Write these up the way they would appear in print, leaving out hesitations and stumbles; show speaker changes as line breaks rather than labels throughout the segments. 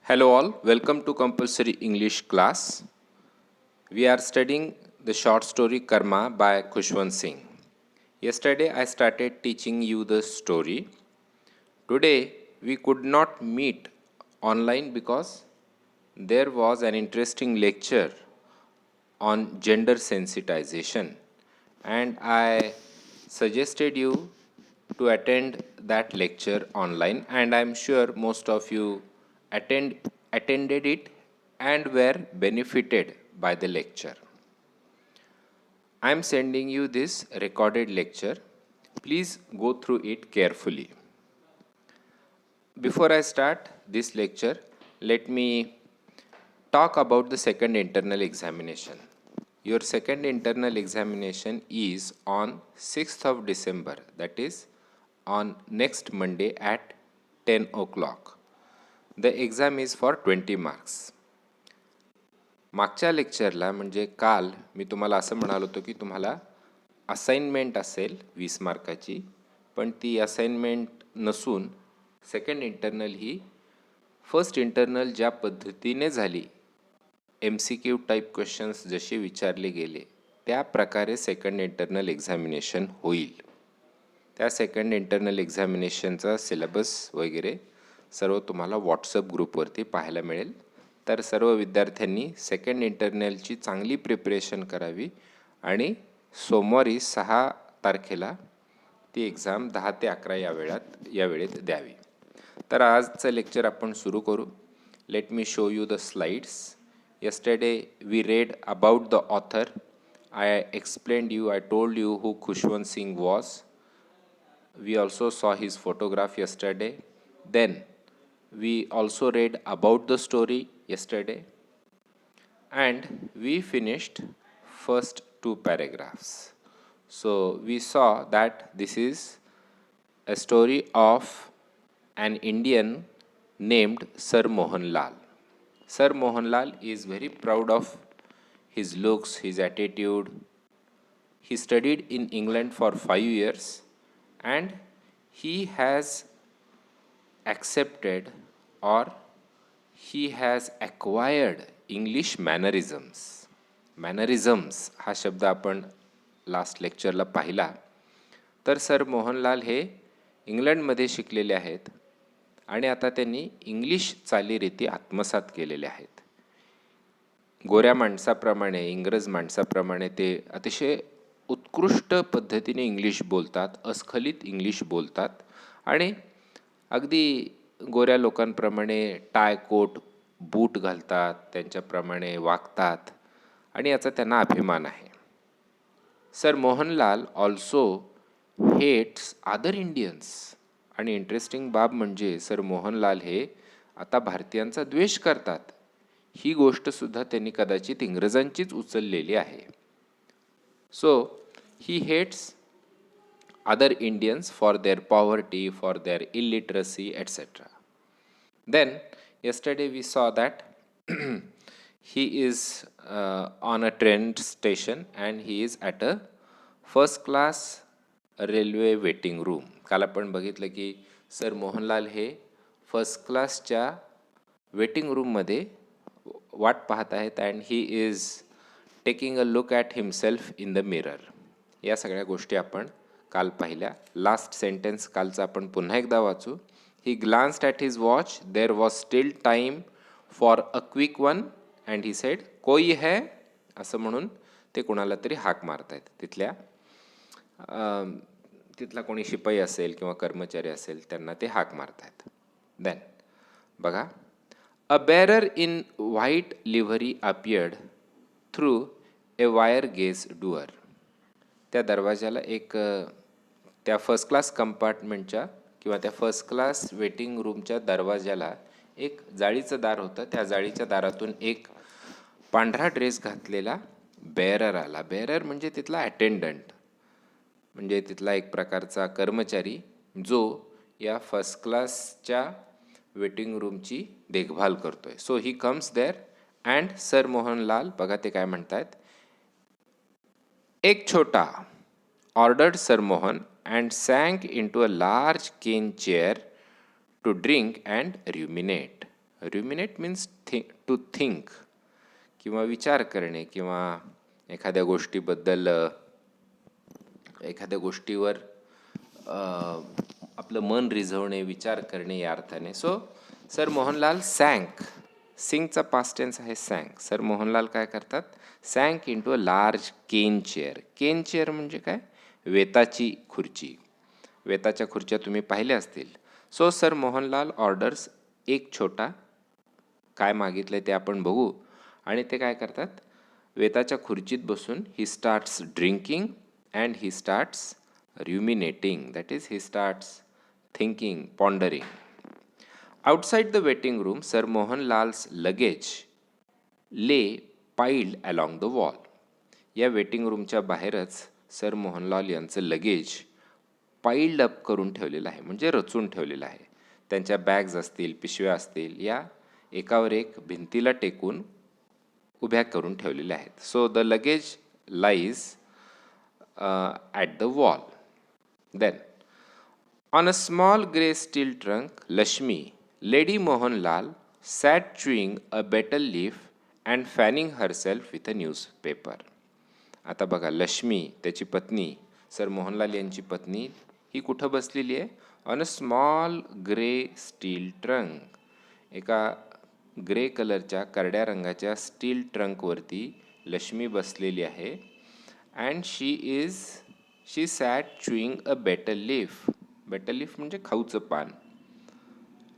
Hello all, welcome to compulsory English class. We are studying the short story Karma by Khushwant Singh. Yesterday I started teaching you the story. Today we could not meet online because there was an interesting lecture on gender sensitization and I suggested you to attend that lecture online, and I'm sure most of you attended it and were benefited by the lecture. I'm sending you this recorded lecture. Please go through it carefully. Before I start this lecture, let me talk about the second internal examination. Your second internal examination is on 6th of December, that is on next Monday at 10 o'clock. The exam is for 20 marks. मागच्या लेक्चरला म्हणजे काल मी तुम्हाला असं म्हणालो होतो की तुम्हाला assignment असेल 20 मार्काची, पण ती असाइनमेंट नसून सेकंड इंटरनल ही फर्स्ट इंटरनल ज्या पद्धतीने झाली, MCQ टाईप क्वेश्चन्स जसे विचारले गेले त्या प्रकारे सेकंड इंटरनल एक्झामिनेशन होईल. त्या सेकंड इंटरनल एक्झामिनेशनचा सिलेबस वगैरे सर्व तुम्हाला व्हॉट्सअप ग्रुपवरती पाहायला मिळेल. तर सर्व विद्यार्थ्यांनी सेकंड इंटरनलची चांगली प्रिपरेशन करावी आणि सोमवारी 6 तारखेला ती एक्झाम 10 ते 11 या वेळेत द्यावी. तर आजचं लेक्चर आपण सुरू करू. Let me show you the slides. Yesterday we read about the author. I explained you, I told you who Khushwant Singh was. We also saw his photograph yesterday. Then we also read about the story yesterday. And we finished first 2 paragraphs. So we saw that this is a story of an Indian named Sir Mohanlal. Sir Mohanlal is very proud of his looks, his attitude. He studied in England for 5 years and he has accepted or he has acquired English mannerisms. Mannerisms हा शब्द आपण last लेक्चरला पाहिला. तर sir Mohanlal हे इंग्लंडमध्ये शिकलेले आहेत आणि आता त्यांनी इंग्लिश चालीरीती आत्मसात केलेल्या आहेत. गोऱ्या माणसाप्रमाणे, इंग्रज माणसाप्रमाणे ते अतिशय उत्कृष्ट पद्धतीने इंग्लिश बोलतात, अस्खलित इंग्लिश बोलतात आणि अगदी गोऱ्या लोकांप्रमाणे टाय कोट बूट घालतात, त्यांच्याप्रमाणे वागतात आणि याचा त्यांना अभिमान आहे. Sir Mohanlal also hates other Indians. आणि इंटरेस्टिंग बाब म्हणजे सर मोहनलाल हे आता भारतीयांचा द्वेष करतात. ही गोष्टसुद्धा त्यांनी कदाचित इंग्रजांचीच उचललेली आहे. So he hates other Indians for their poverty, for their illiteracy etcetera. Then yesterday we saw that he is on a train station and he is at a first class railway waiting room. काल आपण बघितलं की sir Mohanlal हे first क्लासच्या waiting रूममध्ये वाट पाहत आहेत and he is taking a look at himself in the mirror. या सगळ्या गोष्टी आपण काल पाहिल्या. लास्ट सेंटेन्स कालचा आपण पुन्हा एकदा वाचू. He glanced at his watch. There was still time for a quick one and he said कोई है, असं म्हणून ते कोणाला तरी हाक मारतायत. तिथला कोणी शिपाई असेल किंवा कर्मचारी असेल त्यांना ते हाक मारतायत. देन बघा, a bearer in white livery appeared through a wire gauze door. त्या दरवाजाला एक त्या फर्स्ट क्लास कंपार्टमेंटच्या किंवा त्या फर्स्ट क्लास वेटिंग रूमच्या दरवाजाला एक जाळीचं दार होतं. त्या जाळीच्या दारातून एक पांढरा ड्रेस घातलेला बेरर आला. बेरर म्हणजे तिथला अटेंडंट, म्हणजे तिथला एक प्रकारचा कर्मचारी जो या फर्स्ट क्लासच्या वेटिंग रूमची देखभाल करतोय. So he comes there and sir Mohanlal बघा ते काय म्हणतात. एक छोटा ordered sir Mohan and sank into a large cane chair to drink and ruminate. Ruminate means to think किंवा विचार करणे किंवा एखाद्या गोष्टीबद्दल एखाद्या गोष्टीवर आपलं मन रिझवणे, विचार करणे या अर्थाने. सो सर मोहनलाल सँक, सिंगचा पास्ट टेन्स आहे सँक. सर मोहनलाल काय करतात? Sank into a large cane chair. Cane chair म्हणजे काय? वेताची खुर्ची. वेताच्या खुर्च्या तुम्ही पाहिल्या असतील. सो सर मोहनलाल ऑर्डर्स, एक छोटा, काय मागितलं ते आपण बघू. आणि ते काय करतात? वेताच्या खुर्चीत बसून he starts drinking and he starts ruminating, that is he starts thinking, pondering. Outside the waiting room, Sir Mohanlal's luggage lay piled along the wall. या वेटिंग रूमच्या बाहेरच सर मोहनलाल यांचं लगेज पाईल्ड अप करून ठेवलेलं आहे, म्हणजे रचून ठेवलेलं आहे. त्यांच्या बॅग्स असतील, पिशव्या असतील, या एकावर एक भिंतीला टेकून उभ्या करून ठेवलेल्या आहेत. So the luggage lies at the wall. Then, on a small grey steel trunk, Lashmi, Lady Mohanlal, sat chewing a betel leaf and fanning herself with a newspaper. आता बघा, लक्ष्मी त्याची पत्नी, सर मोहनलाल यांची पत्नी, ही कुठं बसलेली आहे? On a small grey steel trunk. एका ग्रे कलरच्या करड्या रंगाच्या स्टील ट्रंकवरती लक्ष्मी बसलेली आहे. And she sat chewing a betel leaf. Betel leaf म्हणजे खाऊचं पान.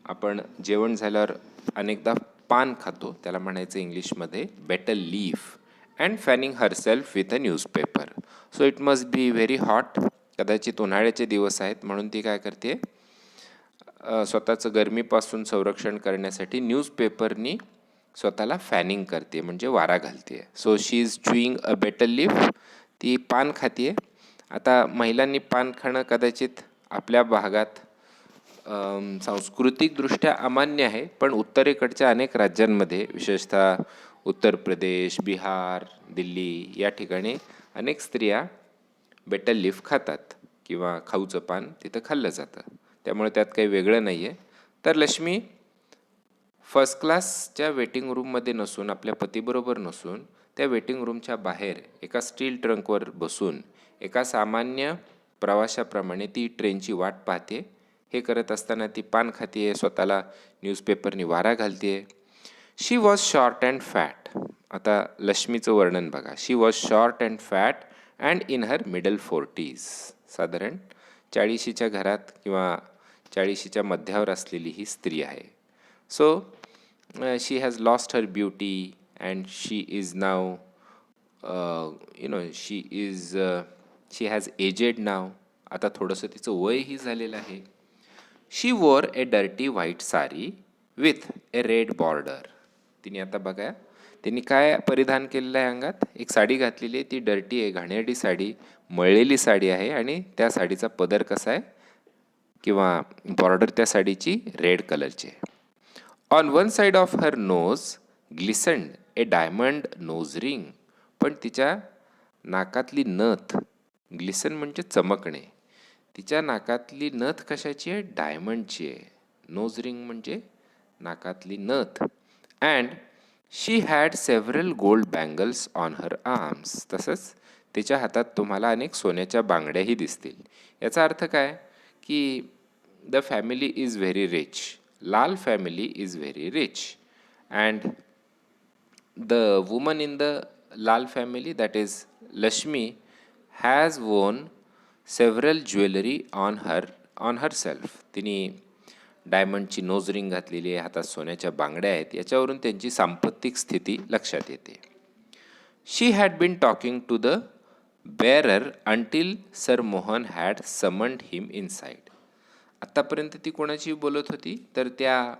आपण जेवण झाल्यावर अनेकदा पान खातो, त्याला म्हणायचं इंग्लिशमध्ये betel leaf. And fanning herself with a newspaper. So it must be very hot. कदाचित उन्हाळ्याचे दिवस आहेत म्हणून ती काय करते? स्वतःचं गरमीपासून संरक्षण करण्यासाठी न्यूजपेपरनी स्वतःला फॅनिंग करते, म्हणजे वारा घालते. So she is chewing a betel leaf. ती पान खाते. आता महिलांनी पान खाणं कदाचित आपल्या भागात सांस्कृतिकदृष्ट्या अमान्य आहे, पण उत्तरेकडच्या अनेक राज्यांमध्ये, विशेषतः उत्तर प्रदेश, बिहार, दिल्ली या ठिकाणी अनेक स्त्रिया बेटल लीफ खातात किंवा खाऊचं पान तिथं खाल्लं जातं. त्यामुळे त्यात काही वेगळं नाही आहे. तर लक्ष्मी फर्स्ट क्लासच्या वेटिंग रूममध्ये नसून, आपल्या पतीबरोबर नसून, त्या वेटिंग रूमच्या बाहेर एका स्टील ट्रंकवर बसून एका सामान्य प्रवाशाप्रमाणे ती ट्रेनची वाट पाहते. हे करत असताना ती पान खाते, स्वतःला न्यूजपेपरनी वारा घालते. She was short and fat. आता लक्ष्मीचं वर्णन बघा. She was short and fat and in her middle 40s. साधारण 40शीच्या घरात किंवा 40शीच्या मध्यावर असलेली ही स्त्री आहे. So she has lost her beauty and she is now she has aged now. आता थोडंसं तिचं वयही झालेलं आहे. She wore a dirty white sari with a red border. तिने आता बघा, तिने काय परिधान केलेलं आहे अंगात? एक साडी घातलेली आहे, ती डर्टी आहे, घाणेरडी साडी, मळलेली साडी आहे. आणि त्या साडीचा पदर कसा आहे किंवा बॉर्डर त्या साडीची रेड कलरची आहे. On one side of her nose glistened a diamond nose ring. पण तिच्या नाकातली नथ, ग्लिसन म्हणजे चमकणे, तिच्या नाकातली नथ कशाची आहे? डायमंडची आहे. नोज रिंग म्हणजे नाकातली नथ. And she had several gold bangles on her arms. तसंच तिच्या हातात तुम्हाला अनेक सोन्याच्या बांगड्याही दिसतील. याचा अर्थ काय? की the family is very rich. Lal family is very rich. And the woman in the Lal family, that is Lakshmi, has worn several jewellery on herself. तिने डायमंडची नोज रिंग घातलेली आहे, हातात सोन्याच्या बांगड्या आहेत. याच्यावरून त्यांची सांपत्तिक स्थिती लक्षात येते. She had been talking to the bearer until sir Mohan had summoned him inside. आत्तापर्यंत ती कोणाची बोलत होती? तर त्या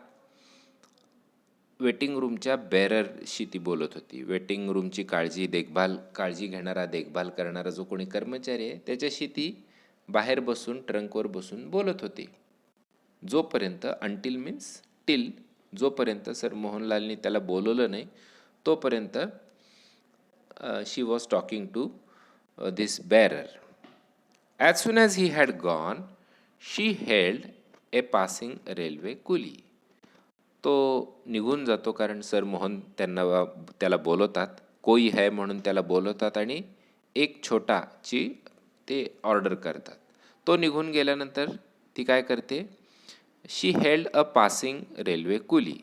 वेटिंग रूमच्या बेअररशी ती बोलत होती. वेटिंग रूमची काळजी घेणारा, देखभाल करणारा जो कोणी कर्मचारी आहे, त्याच्याशी ती बाहेर बसून, ट्रंकवर बसून बोलत होती. जोपर्यंत, अंटिल मीन्स टिल, जोपर्यंत सर मोहनलालनी त्याला बोलवलं नाही तोपर्यंत she was talking to this bearer. As soon as he had gone she hailed a passing railway coolie. तो निघून जातो, कारण सर मोहन त्याला बोलवतात, कोई है म्हणून त्याला बोलवतात आणि एक छोटाची ते ऑर्डर करतात. तो निघून गेल्यानंतर ती काय करते, she hailed a passing railway coolie.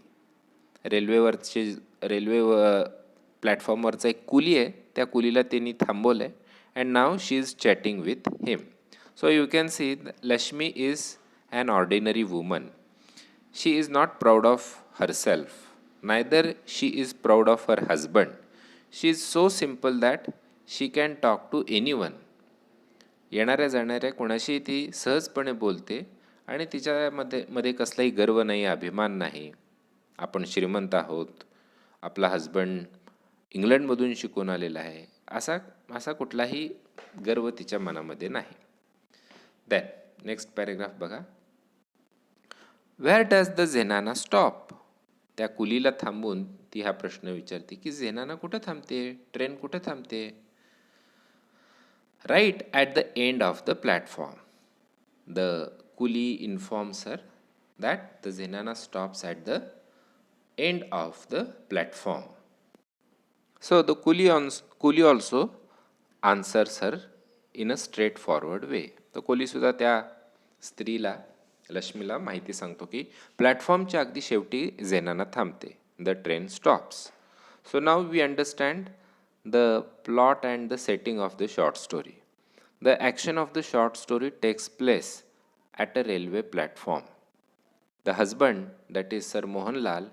Railway प्लॅटफॉर्मवरचा एक कुली आहे, त्या कुलीला त्यांनी थांबवलं आहे. And now she is chatting with him. So you can see Lakshmi is an ordinary woman. She is not proud of herself, neither she is proud of her husband. She is so simple that she can talk to anyone. येणाऱ्या जाणाऱ्या कोणाशी ती सहजपणे बोलते आणि तिच्यामध्ये कसलाही गर्व नाही, अभिमान नाही. आपण श्रीमंत आहोत, आपला हजबंड इंग्लंडमधून शिकून आलेला आहे, असा असा कुठलाही गर्व तिच्या मनामध्ये नाही. देन नेक्स्ट पॅरेग्राफ बघा. Where does the zenana stop. त्या कुलीला थांबून ती हा प्रश्न विचारते की झेनाना कुठं थांबते, ट्रेन कुठं थांबते. Right at the end of the platform. The coolie informs her that the zenana stops at the end of the platform. So the coolie also answers her in a straightforward way. तर कुलीसुद्धा त्या स्त्रीला, लक्ष्मीला माहिती सांगतो की प्लॅटफॉर्मच्या अगदी शेवटी झेनाना थांबते. The train stops. So now we understand the plot and the setting of the short story. The action of the short story takes place at a railway platform. The husband, that is sir Mohanlal,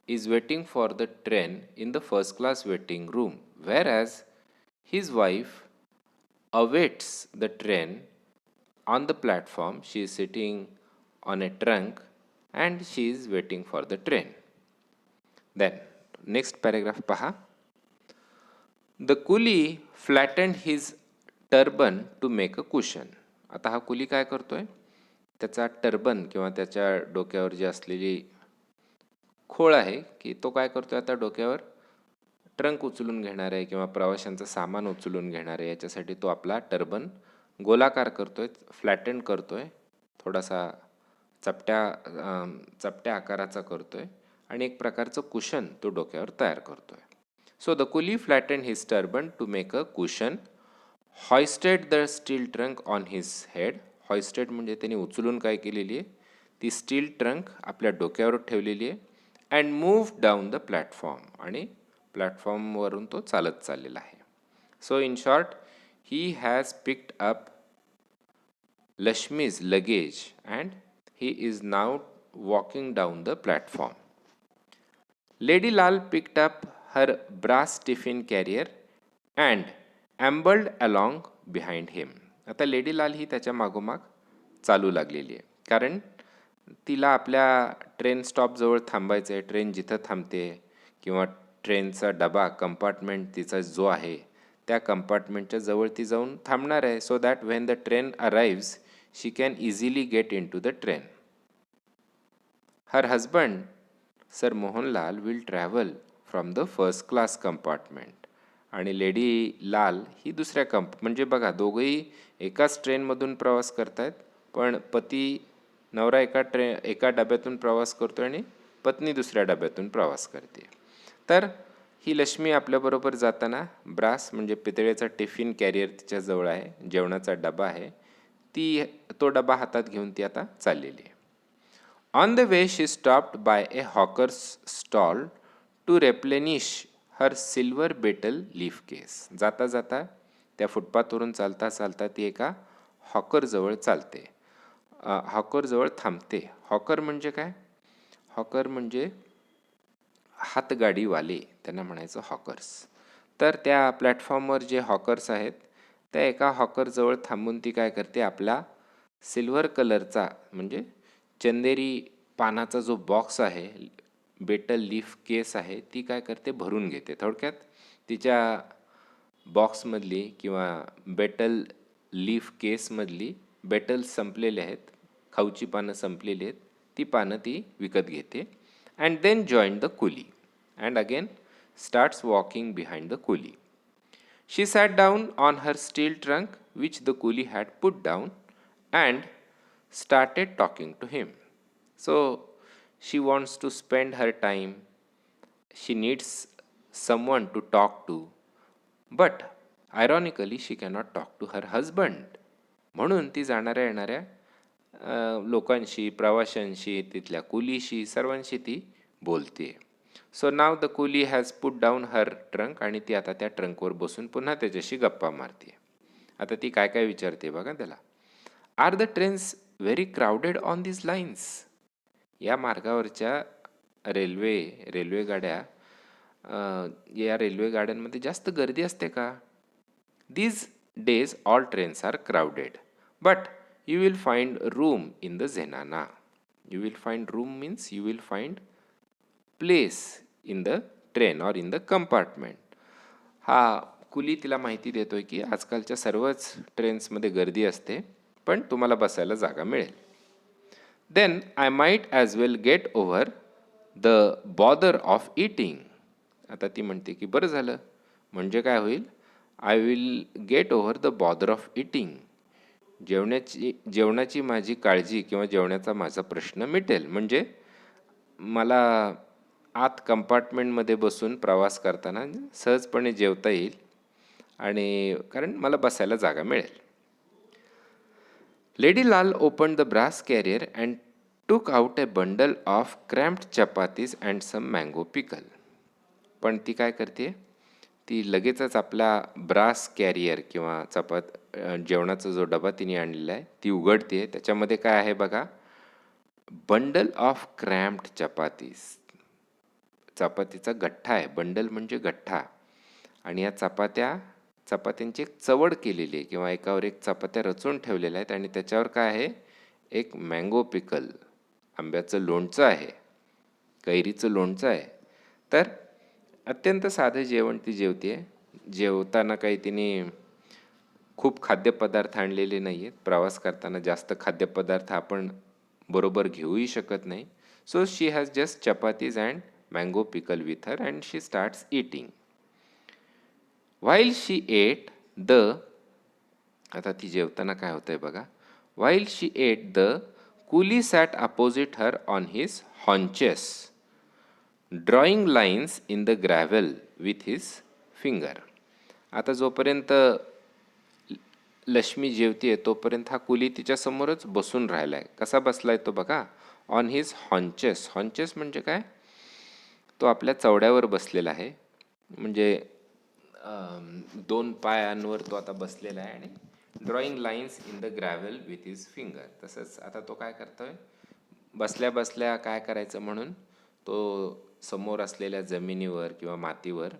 is waiting for the train in the first class waiting room, whereas his wife awaits the train on the platform. She is sitting on a trunk and she is waiting for the train. Then next paragraph paha. The coolie flattened his turban to make a cushion. आता हा कुली काय करतोय, त्याचा turban किंवा त्याच्या डोक्यावर जी असलेली खोळ आहे की तो काय करतोय, आता डोक्यावर ट्रंक उचलून घेणार आहे किंवा प्रवाशांचं सामान उचलून घेणार आहे, याच्यासाठी तो आपला टर्बन गोलाकार करतोय, फ्लॅटन करतोय, थोडासा चपट्या आकाराचा करतोय आणि एक प्रकारचं कुशन तो डोक्यावर तयार करतोय. So the coolie flatten his turban to make a cushion, hoisted the steel trunk on his head. Hoisted म्हणजे त्यांनी उचलून काय केलेली आहे, ती स्टील ट्रंक आपल्या डोक्यावर ठेवलेली आहे. And move down the platform, आणि प्लॅटफॉर्मवरून तो चालत चाललेला आहे. So in short, he has picked up Lashmi's luggage and he is now walking down the platform. Lady Lal picked up her brass tiffin carrier and ambled along behind him. आता lady लाल ही त्याच्या मागोमाग चालू लागलेली आहे, कारण तिला आपल्या ट्रेन स्टॉपजवळ थांबायचं आहे. ट्रेन जिथं थांबते किंवा ट्रेनचा डबा कंपार्टमेंट तिचा जो आहे त्या कंपार्टमेंटच्या जवळ ती जाऊन थांबणार आहे, so that when the train arrives she can easily get into the train. Her husband, Sir Mohanlal, will travel from the first class compartment. आणि लेडी लाल ही दुसऱ्या म्हणजे बघा, दोघंही एकाच ट्रेनमधून प्रवास करतायत, पण नवरा एका डब्यातून प्रवास करतो आणि पत्नी दुसऱ्या डब्यातून प्रवास करते. तर ही लक्ष्मी आपल्याबरोबर जाताना ब्रास म्हणजे पितळेचा टिफिन कॅरियर तिच्याजवळ आहे, जेवणाचा डबा आहे, तो डबा हातात घेऊन ती आता चाललेली आहे. On the way she stopped by a hawker's stall to replenish her silver betel leaf case. जाता जाता त्या फुटपाथवरून चालता चालता ती एका हॉकरजवळ हॉकरजवळ थांबते. हॉकर म्हणजे काय, हॉकर म्हणजे हातगाडीवाले, त्यांना म्हणायचं हॉकर्स. तर त्या प्लॅटफॉर्मवर जे हॉकर्स आहेत त्या एका हॉकरजवळ थांबून ती काय करते, आपला सिल्वर कलरचा म्हणजे चंदेरी पानाचा जो बॉक्स आहे, बेटल लीफ केस आहे, ती काय करते, भरून घेते. थोडक्यात तिच्या बॉक्समधली किंवा बेटल लीफ केसमधली बेटल्स संपलेले आहेत, खाऊची पानं संपलेली आहेत, ती पानं ती विकत घेते. And then join the coolie and again starts walking behind the coolie. She sat down on her steel trunk, which the coolie had put down, and started talking to him. So she wants to spend her time, she needs someone to talk to, but ironically she cannot talk to her husband. म्हणून ती जाणाऱ्या येणाऱ्या लोकांशी, प्रवाशांशी, तिथल्या कुलीशी, सर्वांशी ती बोलते. So now the coolie has put down her trunk, आणि ती आता त्या ट्रंकवर बसून पुन्हा त्याच्याशी गप्पा मारते. आता ती काय काय विचारते बघा त्याला. Are the trains very crowded on this lines? या मार्गावरच्या रेल्वे गाड्या, या रेल्वे गाड्यांमध्ये जास्त गर्दी असते का? These days all trains are crowded, but you will find room in the Zenana. You will find room means you will find place in the train or in the compartment. हा कुली तिला माहिती देतोय की आजकालच्या सर्वच ट्रेन्समध्ये गर्दी असते, पण तुम्हाला बसायला जागा मिळेल. Then I might as well get over the bother of eating. आता ती म्हणते की बरं झालं, म्हणजे काय होईल? I will get over the bother of eating. जेवणाची माझी काळजी किंवा जेवणाचा माझा प्रश्न मिटेल. म्हणजे मला आत कंपार्टमेंटमध्ये बसून प्रवास करताना सहजपणे जेवता येईल, आणि कारण मला बसायला जागा मिळेल. Lady Lal opened the brass carrier and took out a bundle of cramped chapatis and some mango pickle. पण ती काय करते? ती लगेचच आपला ब्रास कॅरियर किंवा जेवणाचा जो डबा तिने आणलेला आहे ती उघडते. त्याच्यामध्ये काय आहे बघा? Bundle of cramped chapatis. चपातीचा गठ्ठा आहे. बंडल म्हणजे गठ्ठा. आणि या चपात्यांची एक चवड केलेली आहे किंवा एकावर एक चपात्या रचून ठेवलेल्या आहेत, आणि त्याच्यावर काय आहे? एक मँगो पिकल, आंब्याचं लोणचं आहे, कैरीचं लोणचं आहे. तर अत्यंत साधं जेवण ती जेवते. जेवताना काही तिने खूप खाद्यपदार्थ आणलेले नाही आहेत. प्रवास करताना जास्त खाद्यपदार्थ आपण बरोबर घेऊही शकत नाही. So she has just chapatis and mango pickle with her and she starts eating. While she ate the, आता ती जेवताना काय होतंय बघा. While she ate the coolie sat opposite her on his haunches, drawing lines in the gravel with his finger. आता जोपर्यंत लक्ष्मी जेवतीये तोपर्यंत हा कुली तिच्यासमोरच बसून राहिला आहे. कसा बसलाय तो बघा? On his haunches. हॉन्चेस म्हणजे काय? तो आपल्या चवड्यावर बसलेला आहे. म्हणजे दोन पायांवर तो आता बसलेला आहे, आणि drawing lines in the gravel with his finger. तसंच आता तो काय करतोय? बसल्या बसल्या काय करायचं म्हणून तो समोर असलेल्या जमिनीवर किंवा मातीवर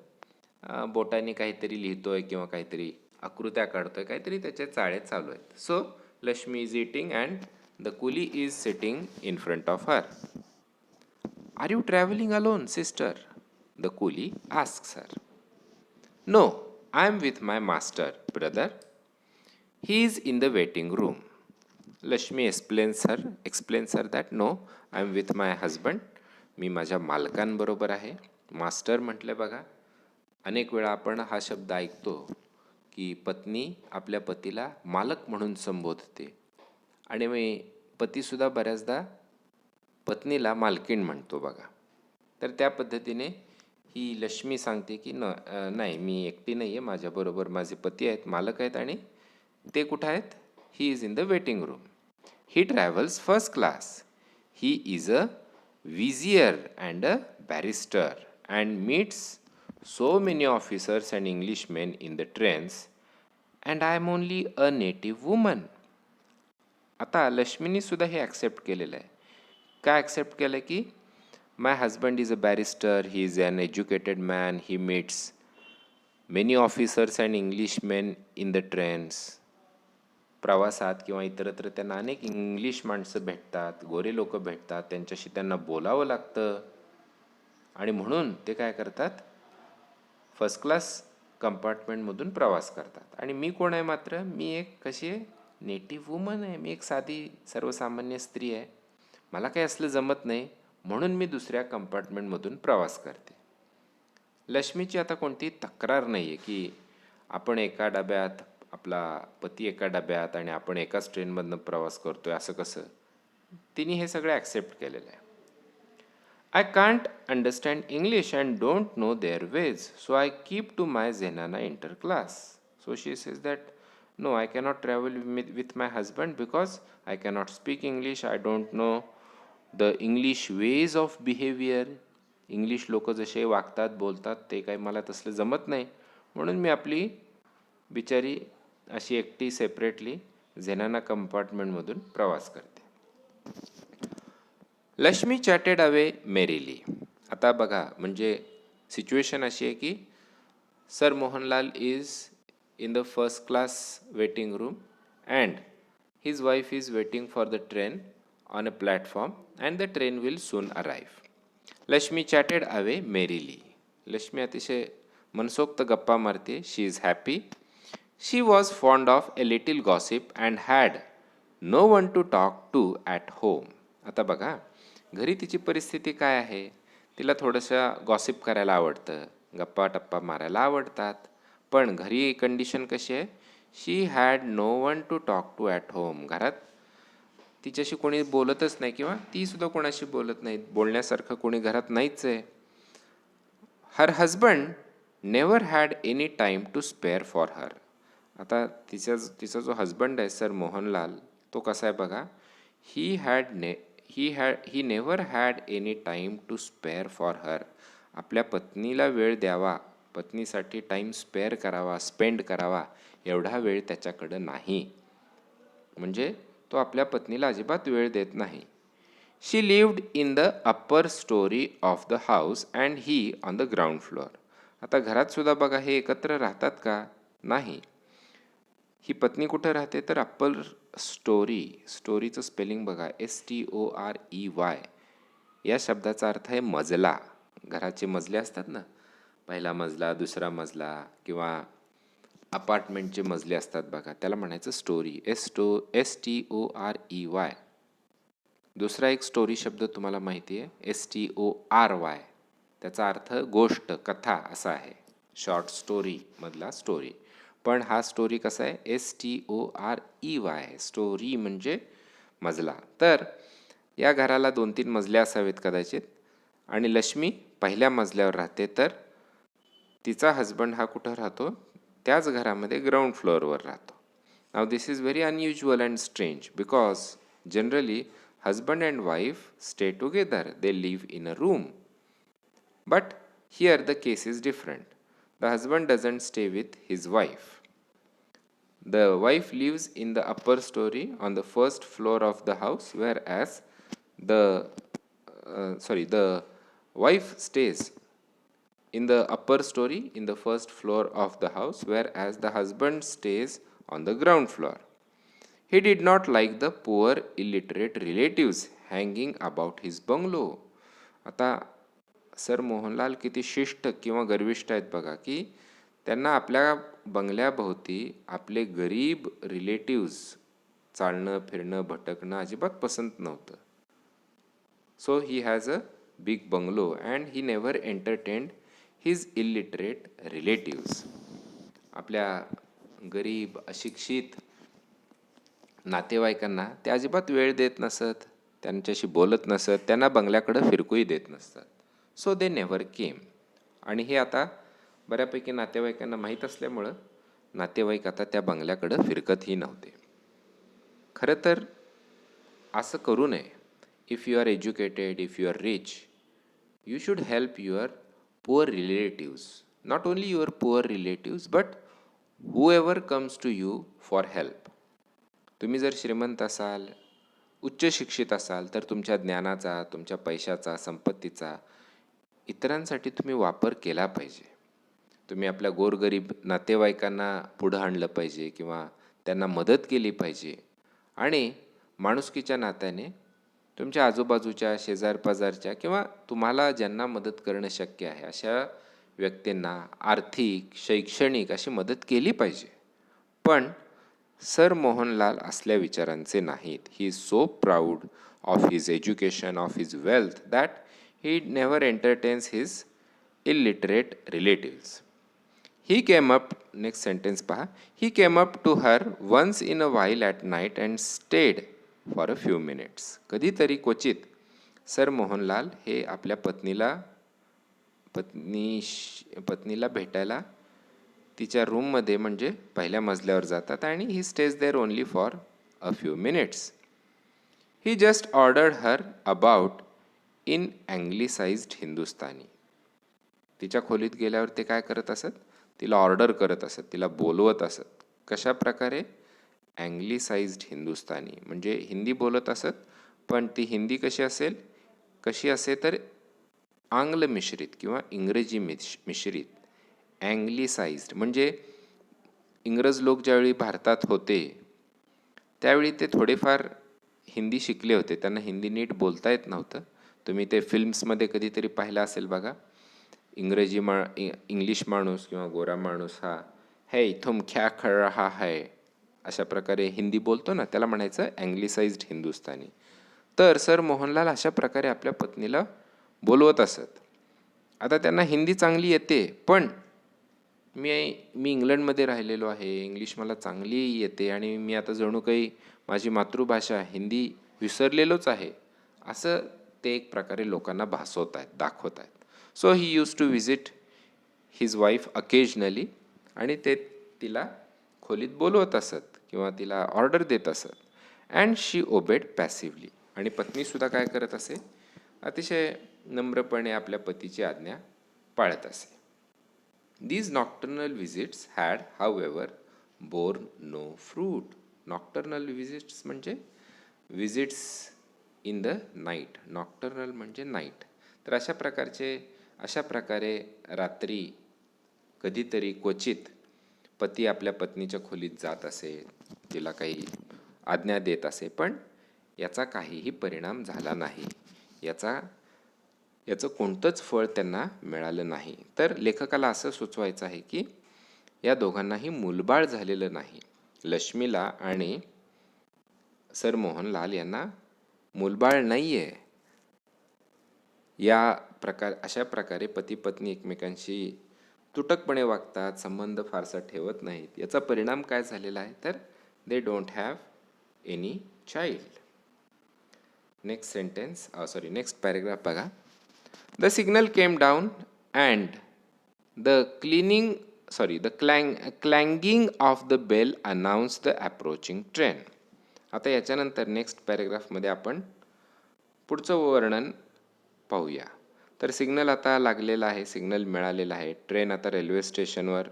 बोटाने काहीतरी लिहितोय किंवा काहीतरी आकृत्या काढतोय, काहीतरी त्याचे चाळे चालू आहेत. So Lakshmi is eating and the coolie is sitting in front of her. Are you travelling alone sister? The coolie asks her. No, I am with my master brother. He is in the waiting room. Lakshmi explains her that no, I am with my husband. मी माझ्या मालकांबरोबर आहे. Master म्हटलं बघा, अनेक वेळा आपण हा शब्द ऐकतो की पत्नी आपल्या पतीला मालक म्हणून संबोधते, आणि पतीसुद्धा बऱ्याचदा पत्नीला मालकीण म्हणतो बघा. तर त्या पद्धतीने ही लक्ष्मी सांगते की नाही, मी एकटी नाही आहे, माझ्याबरोबर माझे पती आहेत, मालक आहेत, आणि ते कुठं आहेत? ही is in the waiting room. He travels first class. He is a vizier and a barrister and meets so many officers and Englishmen in the trains, and I am only a native woman. आता लक्ष्मीनी सुद्धा हे accept केलेलं आहे. काय accept केलं की my husband is a barrister, he is an educated man, he meets many officers and Englishmen in the trains. प्रवासात किंवा इतरत्र त्यांना अनेक इंग्लिश माणसं भेटतात, गोरे लोक भेटतात, त्यांच्याशी त्यांना बोलावं लागतं, आणि म्हणून ते काय करतात? फर्स्ट क्लास कंपार्टमेंटमधून प्रवास करतात. आणि मी कोण आहे मात्र? मी एक कशी आहे? नेटिव्ह वुमन आहे. मी एक साधी सर्वसामान्य स्त्री आहे. मला काही असलं जमत नाही, म्हणून मी दुसऱ्या कंपार्टमेंटमधून प्रवास करते. लक्ष्मीची आता कोणतीही तक्रार नाही आहे की आपण एका डब्यात, आपला पती एका डब्यात आणि आपण एकाच ट्रेनमधनं प्रवास करतोय, असं कसं? तिने हे सगळं ॲक्सेप्ट केलेलं आहे. I can't understand English and don't know their ways, so I keep to my Zenana interclass. So she says that no, I cannot travel with my husband because I cannot speak English. I don't know the English ways of behavior. English लोक जसे वागतात बोलतात ते काही मला तसलं जमत नाही, म्हणून मी आपली बिचारी अशी एकटी सेपरेटली झेनाना कंपार्टमेंटमधून प्रवास करते. Lakshmi chatted away merrily. आता बघा, म्हणजे सिच्युएशन अशी आहे की sir Mohanlal is in the first class waiting room and his wife is waiting for the train on a platform and the train will soon arrive. Lashmi chatted away merrily. Lashmi अतिशय मनसोक्त गप्पा मारते. She is happy. She was fond of a little gossip and had no one to talk to at home. आता बघा, घरी तिची परिस्थिती काय आहे, तिला थोडंसं गॉसिप करायला आवडतं, गप्पा टप्पा मारायला आवडतात, पण घरी कंडिशन कशी आहे, she had no one to talk to at home. घरात तिच्याशी कोणी बोलतच नाही किंवा तीसुद्धा कोणाशी बोलत नाही, बोलण्यासारखं कोणी घरात नाहीच आहे. Her husband never had any time to spare for her. आता तिचा जो हजबंड आहे सर मोहनलाल, तो कसा आहे बघा, he never had any time to spare for her. आपल्या पत्नीला वेळ द्यावा, पत्नीसाठी टाईम स्पेअर करावा, स्पेंड करावा, एवढा वेळ त्याच्याकडं नाही. म्हणजे तो आपल्या पत्नीला अजिबात वेळ देत नाही. She lived in the upper storey of the house and he on the ground floor. आता घरात सुद्धा बघा हे एकत्र राहतात का? नाही. ही पत्नी कुठं राहते तर अप्पर स्टोरी. स्टोरीचं स्पेलिंग बघा, STOREY. या शब्दाचा अर्थ आहे मजला. घराचे मजले असतात ना, पहिला मजला, दुसरा मजला किंवा अपार्टमेंटचे मजले असतात बघा, त्याला म्हणायचं स्टोरी, STOREY. दुसरा एक स्टोरी शब्द तुम्हाला माहिती आहे, STORY. त्याचा अर्थ गोष्ट, कथा असा आहे. शॉर्ट स्टोरी मधला स्टोरी. पण हा स्टोरी कसा आहे, STOREY. स्टोरी म्हणजे मजला. तर या घराला 2-3 मजले असावेत कदाचित, आणि लक्ष्मी पहिल्या मजल्यावर राहते, तर तिचा हजबंड हा कुठं राहतो, त्याच घरामध्ये ग्राउंड फ्लोअरवर राहतो. Now this is very unusual and strange because generally husband and wife stay together, they live in a room. But here the case is different. The husband doesn't stay with his wife. The wife lives in the upper story on the first floor of the house, whereas the wife stays in the upper story in the first floor of the house, whereas the husband stays on the ground floor. He did not like the poor illiterate relatives hanging about his bungalow. आता sir Mohanlal किती शिष्ट किंवा गर्विष्ठ आहेत बघा, की त्यांना आपल्या बंगल्याभोवती आपले गरीब रिलेटिव्स चालणं फिरणं भटकणं अजिबात पसंत नव्हतं. So he has a big bungalow and he never entertained his illiterate relatives. आपल्या गरीब अशिक्षित नातेवाईकांना ते अजिबात वेळ देत नसत, त्यांच्याशी बोलत नसत, त्यांना बंगल्याकडं फिरकूही देत नसतात. So they never came. आणि हे आता बऱ्यापैकी नातेवाईकांना माहीत असल्यामुळं नातेवाईक आता त्या बंगल्याकडं फिरकतही नव्हते. खरं तर असं करू नये. If you are educated, if you are rich, you should help your poor relatives. Not only your poor relatives but whoever comes to you for help. तुम्ही जर श्रीमंत असाल, उच्च शिक्षित असाल, तर तुमच्या ज्ञानाचा, तुमच्या पैशाचा, संपत्तीचा इतरांसाठी तुम्ही वापर केला पाहिजे. तुम्ही आपल्या गोरगरीब नातेवाईकांना पुढं आणलं पाहिजे किंवा त्यांना मदत केली पाहिजे. आणि माणुसकीच्या नात्याने तुमच्या आजूबाजूच्या, शेजारपाजारच्या किंवा तुम्हाला ज्यांना मदत करणं शक्य आहे अशा व्यक्तींना आर्थिक, शैक्षणिक अशी मदत केली पाहिजे. पण सर मोहनलाल असल्या विचारांचे नाहीत. He is so proud of his education, of his wealth, that he never entertains his illiterate relatives. He came up, next sentence पहा, he came up to her once in a while at night and stayed for a few minutes. कधीतरी क्वचित sir Mohanlal हे आपल्या पत्नीला भेटायला तिच्या रूममध्ये म्हणजे पहिल्या मजल्यावर जातात आणि he stays there only for a few minutes. He just ordered her about in anglicised Hindustani. तिच्या खोलीत गेल्यावर ते काय करत असत, तिला ऑर्डर करत असत, तिला बोलवत असत. कशा प्रकारे? अँग्लिसाइज्ड हिंदुस्तानी, म्हणजे हिंदी बोलत असत, पण ती हिंदी कशी असे तर आंग्ल मिश्रित किंवा इंग्रजी मिश्रित. अँग्लिसाइज्ड म्हणजे इंग्रज लोक ज्यावेळी भारतात होते त्यावेळी ते थोडेफार हिंदी शिकले होते, त्यांना हिंदी नीट बोलता येत नव्हतं. तुम्ही ते फिल्म्समध्ये कधीतरी पाहिलं असेल बघा, इंग्लिश माणूस किंवा गोरा माणूस हा हे तुम क्या कर रहा है अशा प्रकारे हिंदी बोलतो ना, त्याला म्हणायचं अँग्लिसाइज्ड हिंदुस्तानी. तर सर मोहनलाल अशा प्रकारे आपल्या पत्नीला बोलवत असत. आता त्यांना हिंदी चांगली येते, पण मी इंग्लंडमध्ये राहिलेलो आहे, इंग्लिश मला चांगली येते आणि मी आता जणू काही माझी मातृभाषा हिंदी विसरलेलोच आहे, असं ते एक प्रकारे लोकांना भासवत आहेत, दाखवत आहेत. So he used to visit his wife occasionally आणि ते तिला खोलीत बोलवत असत किंवा तिला ऑर्डर देत असत. अँड शी ओबेड पॅसिव्हली, आणि पत्नीसुद्धा काय करत असे, अतिशय नम्रपणे आपल्या पतीची आज्ञा पाळत असे. These nocturnal visits had, however, borne no fruit. Nocturnal visits म्हणजे visits in the night. Nocturnal म्हणजे नाईट. तर अशा प्रकारे रात्री कधीतरी क्वचित पती आपल्या पत्नीच्या खोलीत जात असे, तिला काही आज्ञा देत असे, पण याचा काहीही परिणाम झाला नाही. याचं कोणतंच फळ त्यांना मिळालं नाही. तर लेखकाला असं सुचवायचं आहे की या दोघांनाही मूलबाळ झालेलं नाही. लक्ष्मीला आणि सर मोहनलाल यांना मूलबाळ नाही आहे. अशा प्रकारे पती पत्नी एकमेकांशी तुटकपणे वागतात, संबंध फारसा ठेवत नाहीत. याचा परिणाम काय झालेला आहे तर they don't have any child. Next paragraph बघा. The signal came down and the clanging of the bell announced the approaching train. आता याच्यानंतर नेक्स्ट पॅरेग्राफमध्ये आपण पुढचं वर्णन पाहूया. तर सिग्नल आता लागलेला आहे, सिग्नल मिळालेला आहे, ट्रेन आता रेल्वे स्टेशनवर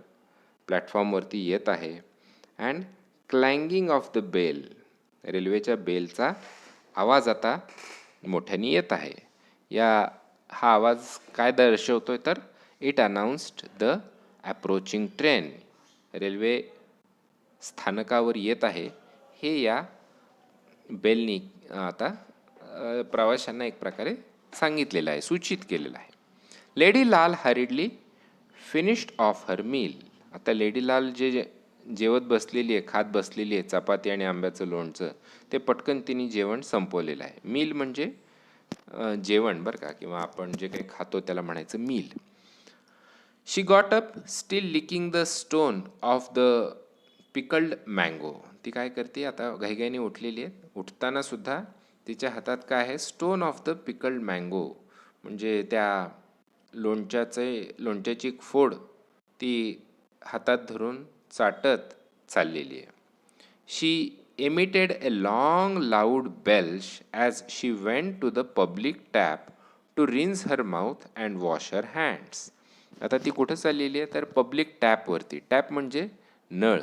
प्लॅटफॉर्मवरती येत आहे. अँड क्लँगिंग ऑफ द बेल, रेल्वेच्या बेलचा आवाज आता मोठ्याने येत आहे. हा आवाज काय दर्शवतोय तर it announced the approaching train. Railway स्थानकावर येत आहे हे या बेलनी आता प्रवाशांना एक प्रकारे सांगितलेलं आहे, सूचित केलेलं आहे. Lady Lal hurriedly finished off her meal. आता लेडी लाल जेवत बसलेली आहे, खात बसलेली आहे चपाती आणि आंब्याचं लोणचं, ते पटकन तिने जेवण संपवलेलं आहे. मील म्हणजे जेवण बरं का, किंवा आपण जे काही खातो त्याला म्हणायचं meal. She got up still licking the stone of the pickled mango. ती काय करते आता, घाईघाईने उठलेली आहे, उठताना सुद्धा तिच्या हातात काय आहे, stone of the pickled mango म्हणजे त्या लोणच्याची एक फोड ती हातात धरून चाटत चाललेली आहे. शी emitted a long loud belch as she went to the public tap to rinse her mouth and wash her hands. आता ती कुठं चाललेली आहे तर पब्लिक टॅपवरती. टॅप म्हणजे नळ.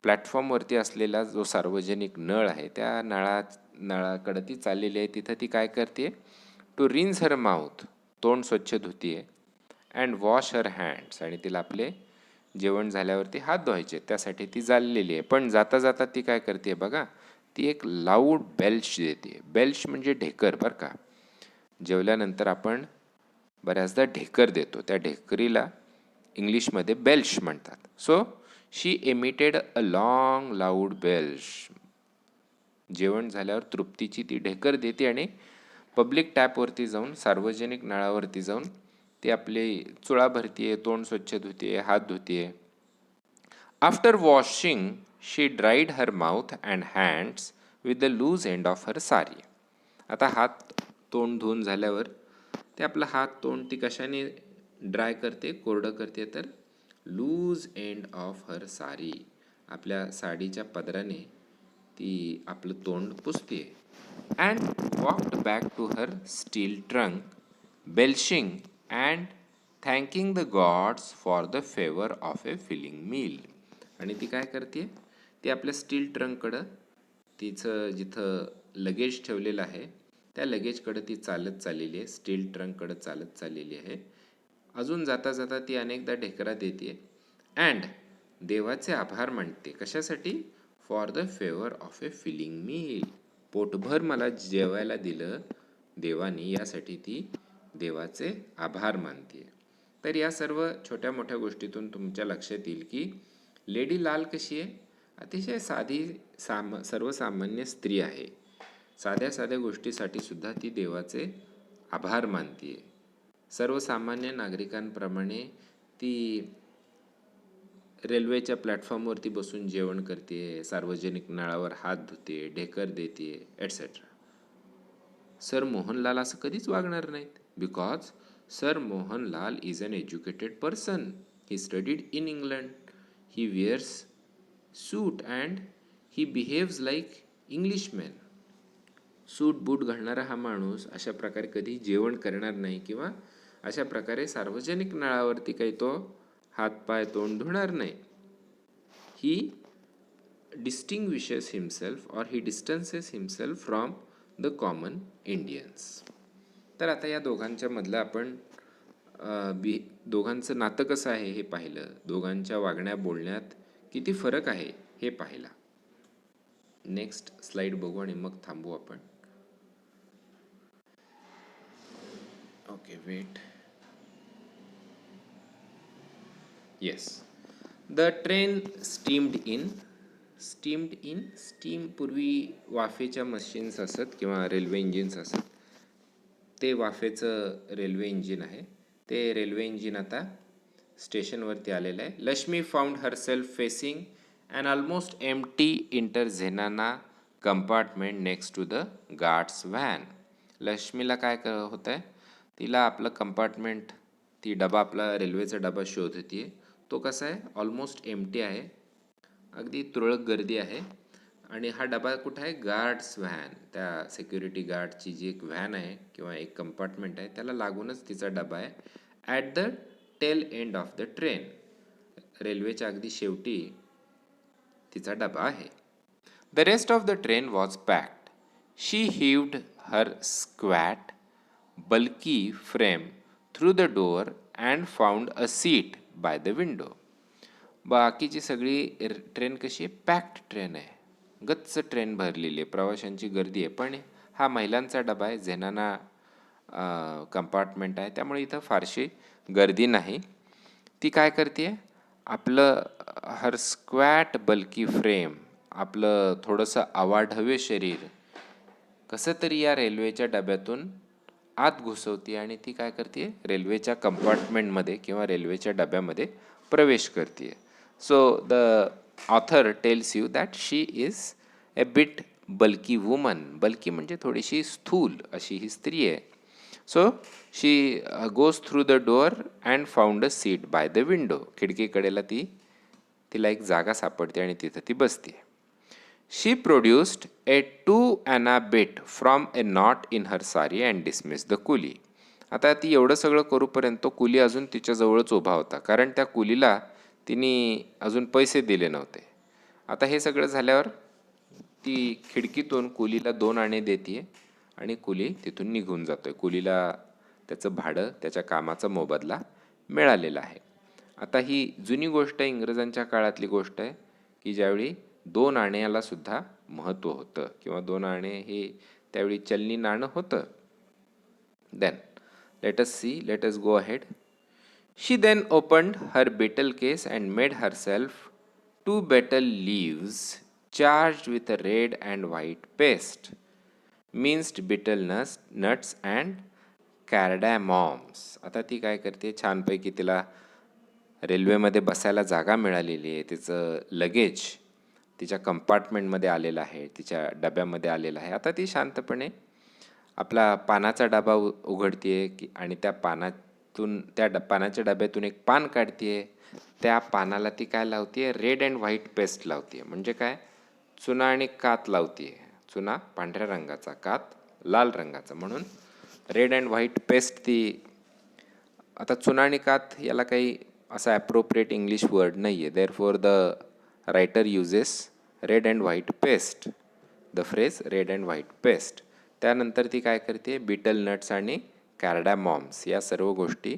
प्लॅटफॉर्मवरती असलेला जो सार्वजनिक नळ आहे त्या नळाकडे ती चाललेली आहे. तिथं ती काय करते, टू रिन्स हर माउथ, तोंड स्वच्छ धुतीये, अँड वॉश हर हँड्स, आणि तिला आपले जेवण झाल्यावरती हात धुवायचे, त्यासाठी ती चाललेली आहे. पण जाता जाता ती काय करते बघा, ती एक लाऊड बेल्च देते. बेल्च म्हणजे ढेकर बरं का. जेवल्यानंतर आपण बऱ्याचदा ढेकर देतो, त्या ढेकरीला इंग्लिशमध्ये बेल्च म्हणतात. So she emitted a long loud belch. जेवण झाल्यावर तृप्तीची ती ढेकर देते आणि पब्लिक टॅपवरती जाऊन, सार्वजनिक नळावरती जाऊन ती आपली चुळा भरतीये, तोंड स्वच्छ धुतीये, हात धुतीये. After washing she dried her mouth and hands with the loose end of her sari. आता हात तोंड धुवून झाल्यावर ते आपला हात तोंड ती कशाने ड्राय करते, कोरडं करते, तर loose end of her sari, आपल्या साडीच्या पदराने ती आपलं तोंड पुसते. And walked back to her steel trunk belching and thanking the gods for the favour of a filling meal. आणि ती काय करते, ती आपल्या स्टील ट्रंककडं तिचं जिथं लगेज ठेवलेलं आहे त्या लगेजकडं ती चालत चाललेली आहे, स्टील ट्रंककडं चालत चाललेली आहे. अजून जाता जाता ती अनेकदा ढेकरा देते अँड देवाचे आभार मानते. कशासाठी? For the favour of a filling meal, पोटभर मला जेवायला दिलं देवानी, यासाठी ती देवाचे आभार मानते. तर या सर्व छोट्या मोठ्या गोष्टीतून तुमच्या लक्षात येईल की लेडी लाल कशी आहे, अतिशय साधी सर्वसामान्य स्त्री आहे. साध्या साध्या गोष्टीसाठी सुद्धा ती देवाचे आभार मानते. सर्वसामान्य नागरिकांप्रमाणे ती रेल्वेच्या प्लॅटफॉर्मवरती बसून जेवण करते, सार्वजनिक नळावर हात धुते, ढेकर देते, एटसेट्रा. सर मोहनलाल असं कधीच वागणार नाहीत, because sir Mohanlal is an educated person. He studied in England. He wears suit and he behaves like Englishman. Suit boot घालणारा हा माणूस अशा प्रकारे कधी जेवण करणार नाही किंवा अशा प्रकारे सार्वजनिक नळावरती काही तो हातपाय तोंड धुणार नाही. ही डिस्टिंग्विशेस हिमसेल्फ और he distances himself from the common Indians. तर आता या दोघांच्या मधलं आपण दोघांचं नातं कसं आहे हे पाहिलं, दोघांच्या वागण्या बोलण्यात किती फरक आहे हे पाहिला. नेक्स्ट स्लाइड बघू आणि मग थांबू आपण. Okay, wait. Yes, the train steam पूर्वी वाफेच्या मशीन्स असत किंवा रेल्वे इंजिन्स असत. ते वाफेचं रेल्वे इंजिन आहे. ते रेल्वे इंजिन आता स्टेशनवरती आलेलं आहे. Lakshmi found herself facing an almost empty inter zenana compartment next to the guard's van. लक्ष्मीला काय होत आहे, तिला आपलं कंपार्टमेंट, ती डबा, आपला रेल्वेचा डबा शोधते. तो कसा आहे, ऑलमोस्ट एम्प्टी आहे, अगदी तुरळक गर्दी आहे. आणि हा डबा कुठं आहे, गार्ड्स व्हॅन, त्या सिक्युरिटी गार्डची जी एक व्हॅन आहे किंवा एक कंपार्टमेंट आहे त्याला लागूनच तिचा डबा आहे. At the tail end of the train, रेल्वेच्या अगदी शेवटी तिचा डबा आहे. The rest of the train was packed. She heaved her squat bulky frame through the door and found a seat by the window. बाकीची सगळी ट्रेन कशी आहे, पॅक्ड ट्रेन आहे, गच्च ट्रेन भरलेली आहे, प्रवाशांची गर्दी आहे. पण हा महिलांचा डबा आहे, झेनाना कंपार्टमेंट आहे, त्यामुळे इथं फारशी गर्दी नाही. ती काय करते, आपलं हर स्क्वॅट बल्की फ्रेम, आपलं थोडंसं आवाढव्य शरीर कसं तरी या रेल्वेच्या डब्यातून आत घुसवते आणि ती काय करते, रेल्वेच्या कंपार्टमेंटमध्ये किंवा रेल्वेच्या डब्यामध्ये प्रवेश करते. So the author tells you that she is a bit bulky woman. Bulky म्हणजे थोडीशी स्थूल अशी ही स्त्री आहे. So she goes through the door and found a seat by the window. खिडकीकडेला तिला एक जागा सापडते आणि तिथं ती बसते. She produced a 2 anna bit from a knot in her sari and dismissed the coolie. आता ती एवढं सगळं करूपर्यंत तो कुली अजून तिच्याजवळच उभा होता, कारण त्या कुलीला तिने अजून पैसे दिले नव्हते. आता हे सगळं झाल्यावर ती खिडकीतून कुलीला 2 आणे देते आणि कुली तिथून निघून जातोय. कुलीला त्याचं भाडं, त्याच्या कामाचा मोबदला मिळालेला आहे. आता ही जुनी गोष्ट आहे, इंग्रजांच्या काळातली गोष्ट आहे की ज्यावेळी 2 आण्याला सुद्धा महत्त्व होतं किंवा 2 आणे हे त्यावेळी चलनी नाणं होतं. Then let us go ahead. She then opened her betel case and made herself 2 betel leaves charged with a red and white paste, minced betel nuts and cardamoms. आता ती काय करते, छानपैकी तिला रेल्वेमध्ये बसायला जागा मिळालेली आहे, तिचं लगेज तिच्या कंपार्टमेंटमध्ये आलेलं आहे, तिच्या डब्यामध्ये आलेलं आहे. आता ती शांतपणे आपला पानाचा डबा उघडतीये की आणि त्या पानातून पानाच्या डब्यातून एक पान काढतीये. त्या पानाला ती काय लावतीये? रेड अँड व्हाईट पेस्ट लावतीये. म्हणजे काय? चुना आणि कात लावतीये. चुना पांढऱ्या रंगाचा, कात लाल रंगाचा, म्हणून रेड अँड व्हाईट पेस्ट ती. आता चुना आणि कात याला काही असा ॲप्रोप्रिएट इंग्लिश वर्ड नाही आहे. Therefore the writer uses red and white paste, the phrase red and white paste. त्यानंतर ती काय करते? बीटल नट्स आणि कॅर्डामॉम्स या सर्व गोष्टी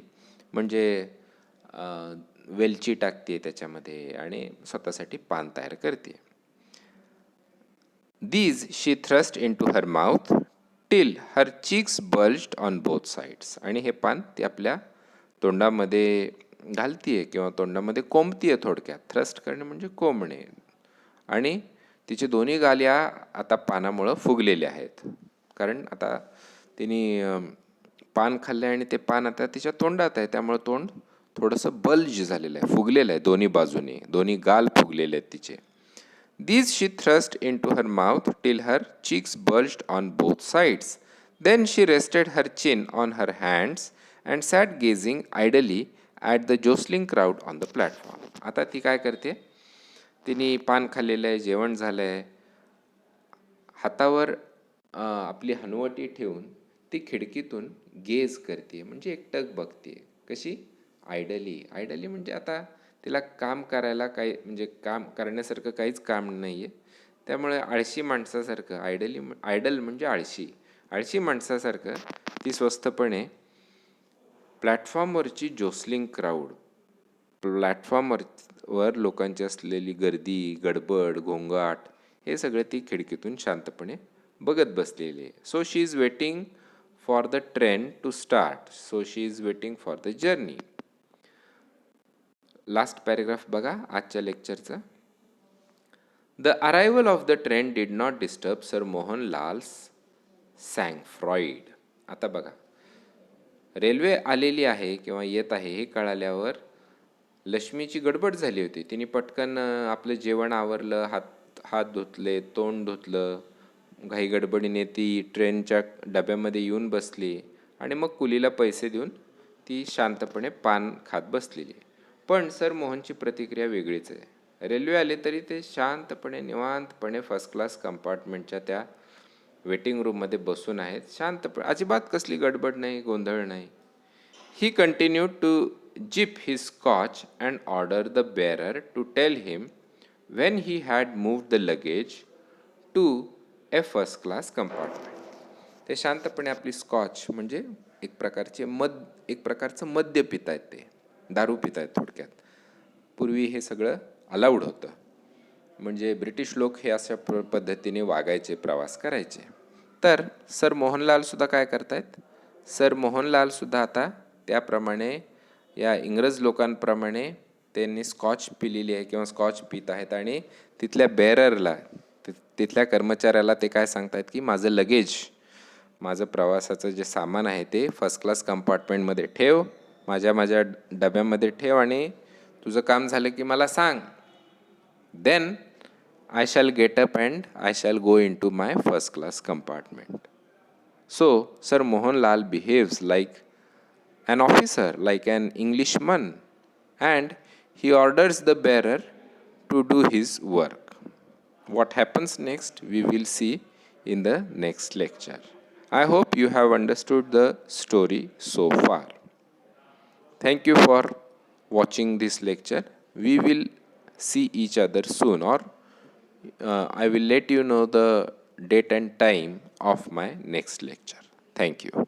म्हणजे वेलची टाकते त्याच्यामध्ये आणि स्वतःसाठी पान तयार करते. These she thrust into her mouth till her cheeks bulged on both sides. आणि हे पान ती आपल्या तोंडामध्ये घालतीये किंवा तोंडामध्ये कोंबतीये. थोडक्यात थ्रस्ट करणे म्हणजे कोंबणे. आणि तिचे दोन्ही गाल या आता पानामुळं फुगलेले आहेत, कारण आता तिने पान खाल्लं आणि ते पान आता तिच्या तोंडात आहे, त्यामुळे तोंड थोडंसं बल्ज झालेलं आहे, फुगलेलं आहे दोन्ही बाजूने, दोन्ही गाल फुगलेले आहेत तिचे. These she thrust into her mouth till her cheeks bulged on both sides. Then she rested her chin on her hands and sat gazing idly at the jostling crowd on the platform. आता ती काय करते? तिने पान खाल्लेलं आहे, जेवण झालं आहे, हातावर आपली हनुवटी ठेवून ती खिडकीतून गेज करते, म्हणजे एकटक बघते. कशी? आयडली. आयडली म्हणजे आता तिला काम करायला काही म्हणजे काम करण्यासारखं काहीच काम नाही आहे, त्यामुळे आळशी माणसासारखं आयडल म्हणजे आळशी. आळशी माणसासारखं ती स्वस्थपणे प्लॅटफॉर्मवरची जोसलिंग क्राऊड, प्लॅटफॉर्मवर लोकांची असलेली गर्दी, गडबड, गोंगाट, हे सगळे ती खिडकीतून शांतपणे बघत बसलेली आहे. So she is waiting for the train to start. So she is waiting for the journey. Last paragraph बघा आजच्या लेक्चरचा. The arrival of the train did not disturb sir Mohanlal's sangfroid. आता बघा, रेल्वे आलेली आहे किंवा येत आहे हे कळाल्यावर लक्ष्मीची गडबड झाली होती. तिने पटकन आपलं जेवण आवरलं, हात धुतले, तोंड धुतलं, घाई गडबडीने ती ट्रेनच्या डब्यामध्ये येऊन बसली आणि मग कुलीला पैसे देऊन ती शांतपणे पान खात बसलेली. पण सर मोहनची प्रतिक्रिया वेगळीच आहे. रेल्वे आली तरी ते शांतपणे निवांतपणे फर्स्ट क्लास कंपार्टमेंटच्या त्या वेटिंग रूममध्ये बसून आहेत, शांतपणे, अजिबात कसली गडबड नाही, गोंधळ नाही. He continued to sip his scotch and order the bearer to tell him when he had moved the luggage to a first class compartment. ते शांतपणे आपली स्कॉच म्हणजे एक प्रकारचं मद्य पितायत, ते दारू पितायत थोडक्यात. पूर्वी हे सगळं अलाउड होतं, म्हणजे ब्रिटिश लोक हे अशा पद्धतीने वागायचे, प्रवास करायचे. तर सर मोहनलाल सुद्धा काय करतायत? सर मोहनलाल सुद्धा आता त्याप्रमाणे या इंग्रज लोकांप्रमाणे त्यांनी स्कॉच पिलेली आहे किंवा स्कॉच पित आहेत आणि तिथल्या बेअररला, तिथल्या कर्मचाऱ्याला ते काय सांगतायत की माझं प्रवासाचं जे सामान आहे ते फर्स्ट क्लास कंपार्टमेंटमध्ये ठेव, माझ्या डब्यामध्ये ठेव आणि तुझं काम झालं की मला सांग. Then I shall get up and I shall go into my first class compartment. So, Sir Mohanlal behaves like an officer, like an Englishman, and he orders the bearer to do his work. What happens next, we will see in the next lecture. I hope you have understood the story so far. Thank you for watching this lecture. We will see each other soon, or I will let you know the date and time of my next lecture. Thank you.